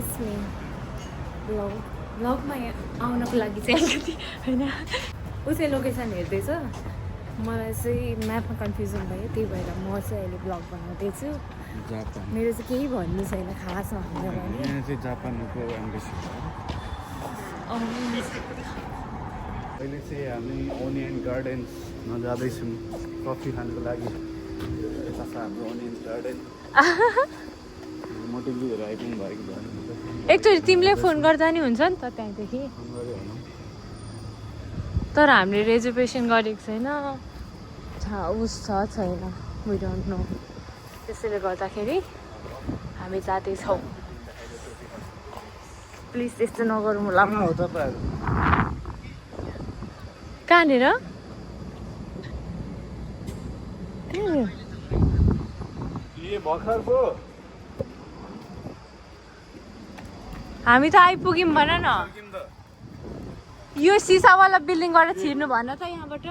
It's me ब्लगमा आउनको लागि चाहिँ अलिकति होइन ऊ चाहिँ लोकेसन हेर्दैछ मलाई चाहिँ म्यापमा कन्फ्युजन भयो त्यही भएर म चाहिँ अहिले ब्लग बनाउँदैछु मेरो चाहिँ केही भन्नु छैन खासमा भन्नु भने यहाँ चाहिँ जापानको एम्बेसी अहिले चाहिँ हामी ओनियन गार्डन्समा जाँदैछौँ कफी खानुको लागि यता छ हाम्रो ओनियन गार्डन मोटिभहरू आइपुग्नु भएको भयो एकचोटि तिमीले फोन गर्दा नि हुन्छ नि त त्यहाँदेखि तर हामीले रिजर्भेसन गरेको छैन उस छ छैन वी डोन्ट नो त्यसैले गर्दाखेरि हामी जाँदैछौँ प्लिज त्यस्तो नगरौँ होला कहाँनिर हामी त आइपुग्यौँ भन न यो सिसावाला बिल्डिङबाट छिर्नु भन त यहाँबाट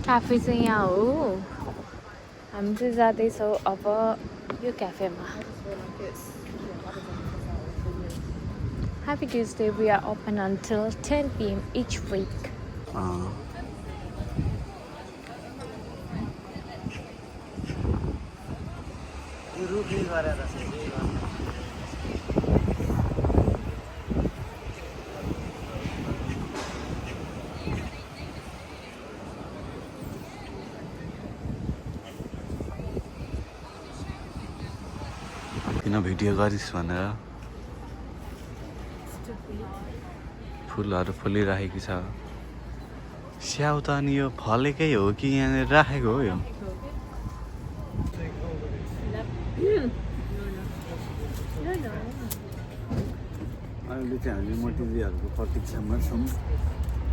क्याफे चाहिँ यहाँ हो हामी चाहिँ जाँदैछौँ अब यो क्याफेमा Happy Tuesday, we are open until 10 p.m. each week. किन भिडियो गरिस् भनेर फुलहरू फुलिरहेको छ स्याउ त अनि यो फलेकै हो कि यहाँनिर राखेको हो यो अहिले चाहिँ हामी मोटिभीहरूको प्रतीक्षामा छौँ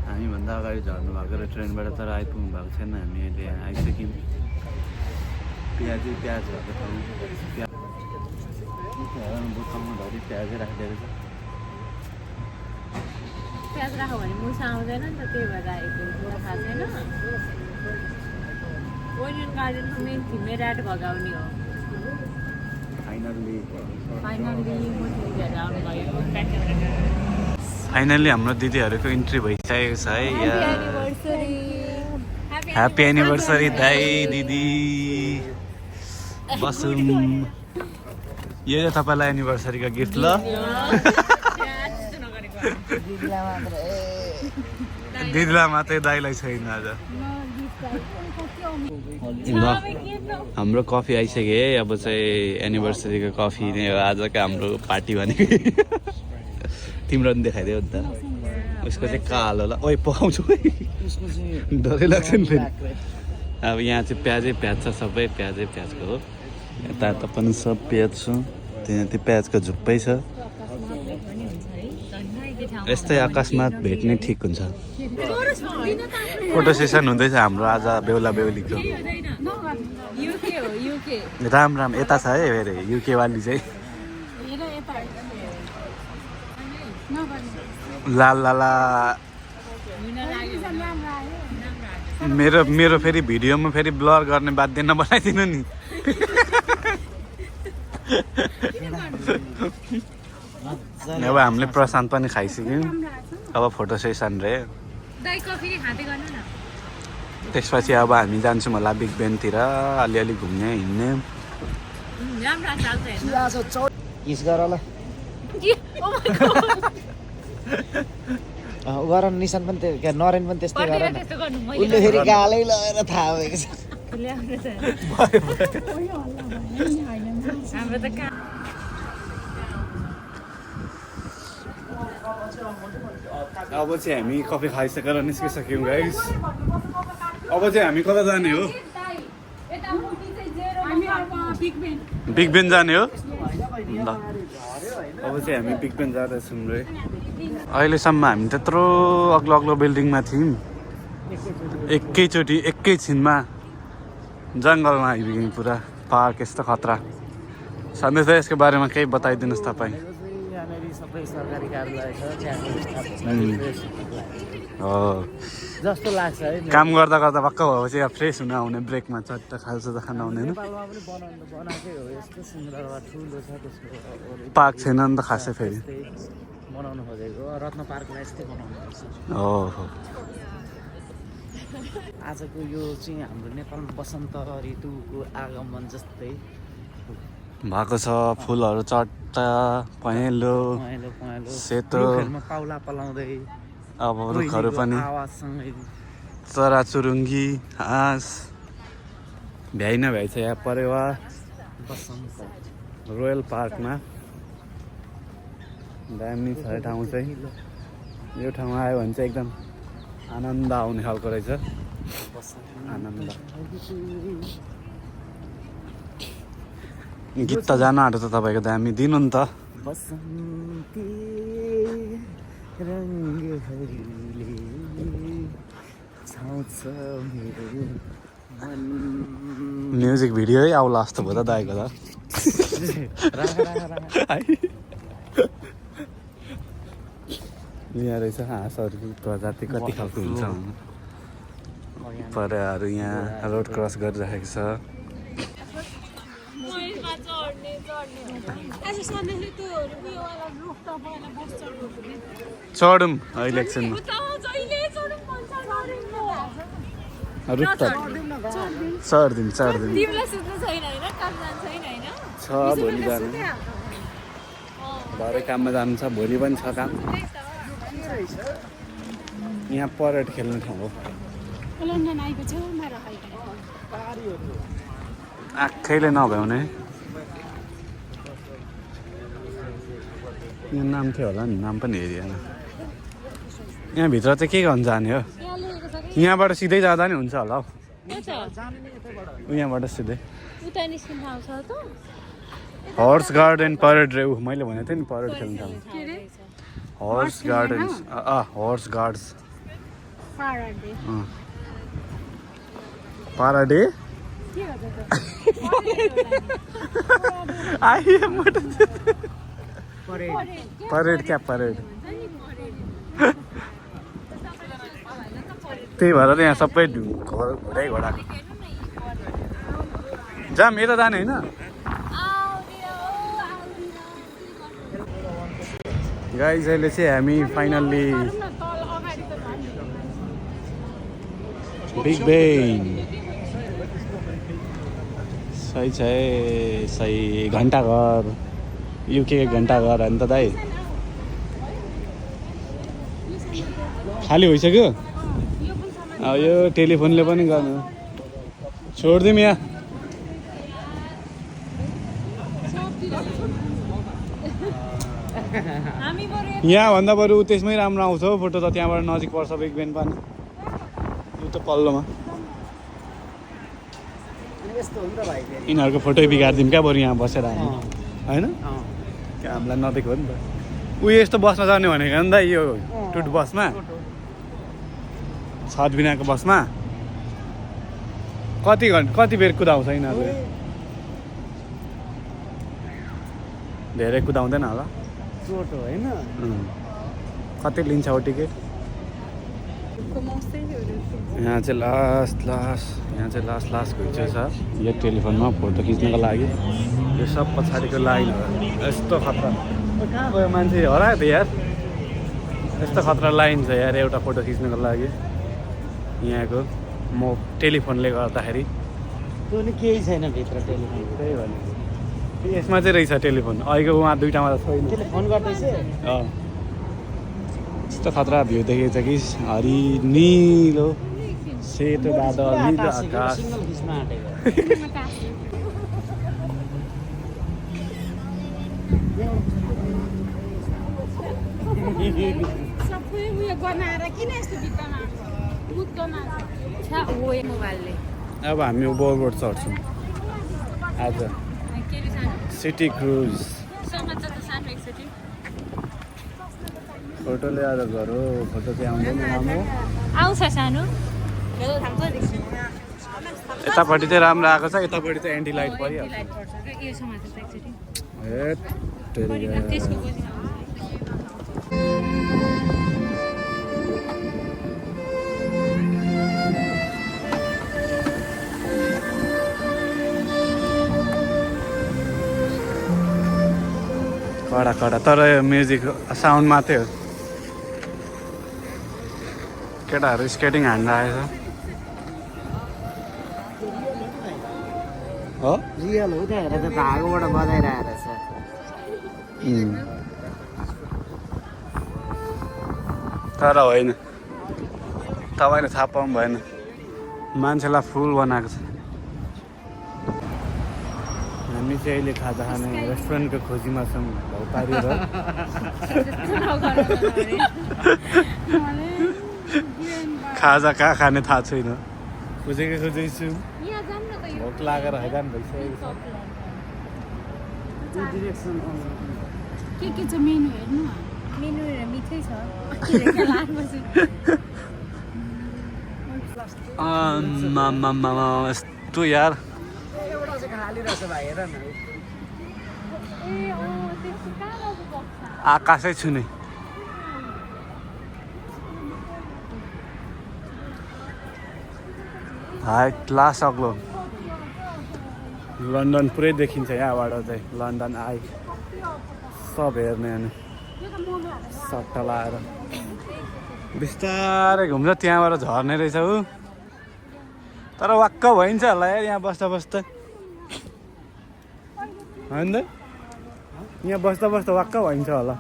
हामीभन्दा अगाडि झर्नु भएको र ट्रेनबाट तर आइपुग्नु भएको छैन हामी अहिले आइसक्यौँ प्याज भएको ठाउँ बोतलमा धरि प्याजै राखिदिएको छ प्याज राख्यो भने मुसा आउँदैन नि त त्यही भएर आएको मलाई थाहा छैन ओनियन गार्डनको मेन थिमै ऱ्याट भगाउने हो फाइनली हाम्रो दिदीहरूको इन्ट्री भइसकेको छ है ह्याप्पी एनिभर्सरी दाइ दिदी बसौँ यो चाहिँ तपाईँलाई एनिभर्सरीको गिफ्ट ल दिदीलाई मात्रै दाइलाई छैन आज ल हाम्रो कफी आइसक्यो है अब चाहिँ एनिभर्सरीको कफी नै हो आजको हाम्रो पार्टी भनेको तिम्रो पनि देखाइदियो नि त उसको चाहिँ कालो ल ओइ पकाउँछु है डरै लाग्छ नि फेरि अब यहाँ चाहिँ प्याजै प्याज छ सबै प्याजै प्याजको हो यता पनि सब प्याज छ त्यहाँ त्यो प्याजको झुप्पै छ यस्तै अकस्मात भेट्ने ठिक हुन्छ फोटो सेसन हुँदैछ हाम्रो आज बेहुला बेहुलीको राम राम यता छ है फेरि युके वाली चाहिँ लाल लाला मेरो फेरि भिडियोमा फेरि ब्लर गर्ने बाध्य नबनाइदिनु नि अब हामीले प्रशान्त पनि खाइसक्यौँ अब फोटो सेसन रे त्यसपछि अब हामी जान्छौँ होला बिग बेनतिर अलिअलि घुम्ने हिँड्ने गर निशान पनि नरेन पनि त्यस्तै गर उसले फेरि गालै लगेर थाहा भएको छ अब चाहिँ हामी कफी खाइसकेर निस्किसक्यौँ गाइस अब चाहिँ हामी कता जाने हो बिग बेन जाने हो ल अब चाहिँ हामी बिग बेन जाँदैछौँ रे अहिलेसम्म हामी त्यत्रो अग्लो अग्लो बिल्डिङमा थियौँ एकैचोटि एकैछिनमा जङ्गलमा आइपुग्यौँ पुरा पार्क यस्तो खतरा सन्देश यसको बारेमा केही बताइदिनुहोस् तपाईँ सबै सरकारी कार्यालय छ हो जस्तो लाग्छ है काम गर्दा गर्दा भक्क भएपछि अब फ्रेस हुन आउने ब्रेकमा चट्ट खाल्छ त खान आउने होइन नेपालमा पनि बनाएकै हो यस्तो सुन्दर ठुलो छ त्यसको पार्क छैन नि त खासै फेरि बनाउनु खोजेको रत्न पार्कलाई यस्तै बनाउनु पर्छ ओहो आजको यो चाहिँ हाम्रो नेपालमा वसन्त ऋतुको आगमन जस्तै भएको छ फुलहरू चट्ट पहेँलो पहेँलो पहेँलो सेतो रुखहरूमा पाउला पलाउँदै अब रुखहरू पनि आवाजसँगै चराचुरुङ्गी हाँस भ्याइ नभ्याइ छ यहाँ परेवा वसन्त रोयल पार्कमा दामी छ यो ठाउँ चाहिँ यो ठाउँमा आयो भने चाहिँ एकदम आनन्द आउने खालको रहेछ आनन्द गीत त जान आँटो त तपाईँको दामी दिनु नि त बसन्ती रङ्गहरूले छाउँछ मेरो मन म्युजिक भिडियो है आउला जस्तो भयो त दाइको त यहाँ रहेछ हाँसहरूको प्रजाति कति खालको हुन्छ परेवाहरू यहाँ रोड क्रस गरिराखेको छ चढौँ अहिले एकछिनमा रुखटप चढ्दिउँ छ भोलि जानु भरे काममा जानु छ भोलि पनि छ काम यहाँ परेड खेल्ने ठाउँ हो आँखैले नभ्याउने यो नाम थियो होला नि नाम पनि हेरिएन यहाँभित्र चाहिँ के गर्नु जाने हो यहाँबाट सिधै जाँदा नि हुन्छ होला हौ यहाँबाट सिधै हर्स गार्डन परेड रे मैले भनेको थिएँ नि परेड खेल्नु ठाउँ horse garden horse guards parade parade क्या परेड त्यही भएर त यहाँ सबै घोडै घोडाको जाम यता जाने होइन गाइज अहिले चाहिँ हामी फाइनल्ली बिग बेन सही छ है सही घन्टाघर युके घन्टाघर होइन त दाइ खाली भइसक्यो यो टेलिफोनले पनि गर्नु छोडिदिउँ यहाँ यहाँभन्दा बरु त्यसमै राम्रो आउँछ हौ फोटो त त्यहाँबाट नजिक पर्छ बिग बेन पनि यो त पल्लोमा यिनीहरूको फोटो बिगारिदिउँ क्या बरु यहाँ बसेर हामी होइन क्या हामीलाई नदेखेको हो नि त उयो यस्तो बसमा जाने भनेको नि त यो टुट बसमा छत बिनाको बसमा कति बेर कुदाउँछ यिनीहरूले धेरै कुदाउँदैन होला चोटो होइन कति लिन्छ हो टिकट यहाँ चाहिँ लास्ट घुइँचो छ यो टेलिफोनमा फोटो खिच्नको लागि यो सब पछाडिको लाइनहरू यस्तो खतरा कहाँ गयो मान्छे हरायो त यार यस्तो खतरा लाइन छ यार एउटा फोटो खिच्नको लागि यहाँको म टेलिफोनले गर्दाखेरि त्यो नि केही छैन भित्र टेलिफोन त्यही भनेको यसमा चाहिँ रहेछ टेलिफोन अहिलेको उहाँ दुइटामा त छैन त्यसले फोन गर्दैछ यस्तो खतरा भ्यू देखेको छ कि हरि निलो सेतो बादल निलो आकाश अब हामी ओभरबोर्ड चढ्छौँ आज सिटी क्रुज फोटोले आज गरौँ फोटो चाहिँ आउँदैन राम्रो आउँछ सानो यतापट्टि चाहिँ राम्रो आएको छ यतापट्टि चाहिँ एन्टी लाइट परिहाल्छ कडा कडा तर म्युजिक साउन्ड मात्रै हो केटाहरू स्केटिङ हान्नु आएछ हो रियल हो त्यहाँ हेर त धागोबाट बजाइरहेको रहेछ तर होइन तपाईँले थाहा पाउनु भएन मान्छेलाई फुल बनाएको छ हामी चाहिँ अहिले खाजा खाने रेस्टुरेन्टको खोजीमा छौँ भौतारी र खाजा कहाँ खाने थाहा छैन खोजेको छु भोक लागेर हैरान भइसकेको छ के छ मेनु हेर्नु मेनु मिठै छ यस्तो यार एउटा चाहिँ खाली रहेछ भाइ हेर न आकाशै छुने हाइट लास अग्लो लन्डन पुरै देखिन्छ यहाँबाट चाहिँ लन्डन आई सब हेर्ने अनि सट्टा लाएर बिस्तारै घुम्छ त्यहाँबाट झर्ने रहेछ ऊ तर वाक्क भइन्छ होला यार यहाँ बस्दा बस्दा होइन त यहाँ बस्दा बस्दा वाक्क भइन्छ होला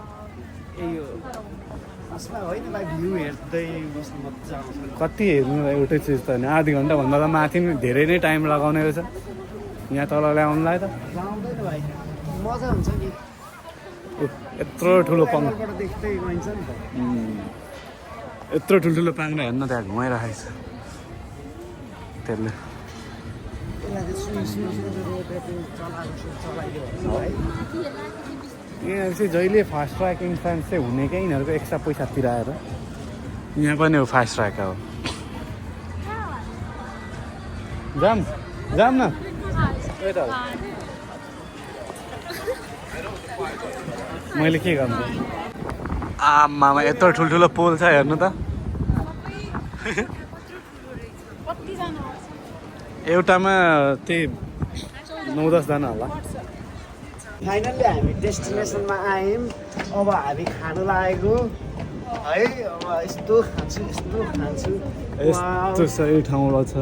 कति हेर्नु एउटै चिज त होइन आधी घन्टाभन्दा त माथि नै धेरै नै टाइम लगाउने रहेछ यहाँ तल ल्याउनुलाई त मजा हुन्छ नि यत्रो ठुलो पाङ यत्रो ठुल्ठुलो पाङ्रा हेर्न त्यहाँ घुमाइराखेको छ त्यसले यहाँ चाहिँ जहिले फास्ट ट्र्याक इन्फ्लुएन्स चाहिँ हुनेकै यिनीहरूको एक्स्ट्रा पैसा तिराएर यहाँ पनि हो फास्ट ट्र्याक हो जाम जाम न मैले के गर्नु आमामा यत्रो ठुल्ठुलो पोल छ हेर्नु त एउटामा त्यही 9-10 जना होला फाइनल्ली हामी डेस्टिनेसनमा आयौँ अब हामी खानु लागेको है अब यस्तो खान्छु यस्तो सही ठाउँमा छ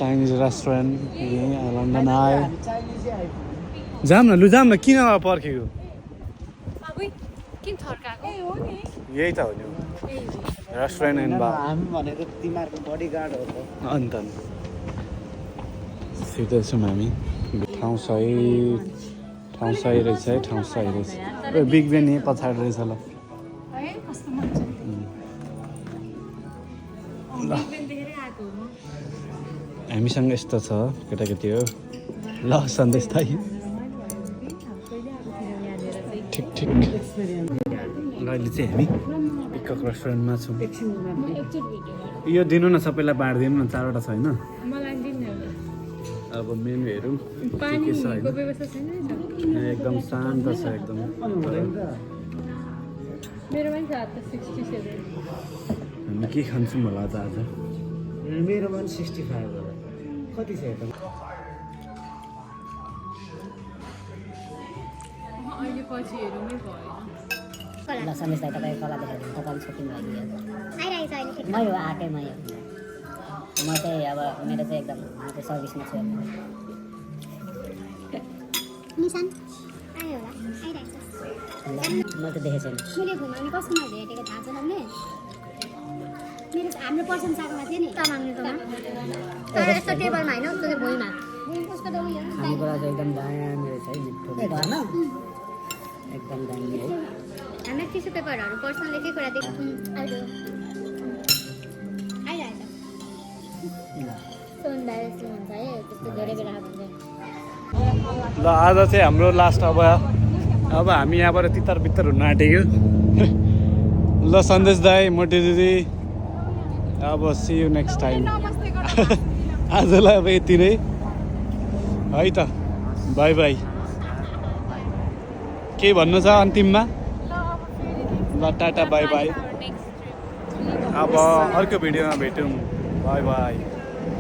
चाइनिज रेस्टुरेन्ट लन्डन आयो जाम न लु जाम न किन पर्खेको यही त हो नि रेस्टुरेन्ट हामी भनेको तिमीहरूको बडीगार्ड हो अन्त छिर्दैछौँ हामी ठाउँ सही रहेछ है ठाउँ सही रहेछ बिग बेन यहीँ पछाडि रहेछ ल हामीसँग यस्तो छ केटाकेटी हो ल सन्देश थाइ ठिक ठिक अहिले चाहिँ हामी पिकअप रेस्टुरेन्टमा छौँ यो दिनु न सबैलाई बाँडिदिउँ न 4वटा छ होइन अब मेनु हेरौँ के छ होइन एकदम शान्त छ एकदम हामी के खान्छौँ होला त आज मेरोमा 65 कति छ त ल सन्देश दाइ तपाईँ कला देखाइदिनु तपाईँले छुट्टिनु भइदियो मै हो आएकै मै हो म चाहिँ अब मेरो चाहिँ एकदम म चाहिँ सर्भिसमा छु निशान आयो होला म त देखेको छैन मैले घुमाउने कसको मैले हेरेको थाहा छ तपाईँले मेरो हाम्रो पर्सन साकोमा थियो नि तामाङको तर यस्तो टेबलमा होइन उसको भुइँमा उसको त उयो खानेकुरा चाहिँ एकदम दामी रहेछ है मिठो घरमा एकदम दामी है हाम्रो टिस्यु पेपरहरू पर्सनल एकै कुरा देख्छु अहिले आइरहेछ सुन्दा जस्तो हुन्छ है त्यस्तो धेरै बेला हुन्छ ल आज चाहिँ हाम्रो लास्ट अब हामी यहाँबाट तितर बित्तर हुन आँटेको ल सन्देश दाई मोटी दिदी अब सी यु नेक्स्ट टाइम आजलाई अब यति नै है त बाई बाई के भन्नु छ अन्तिममा ल टाटा बाई बाई अब अर्को भिडियोमा भेटौँ बाई बाई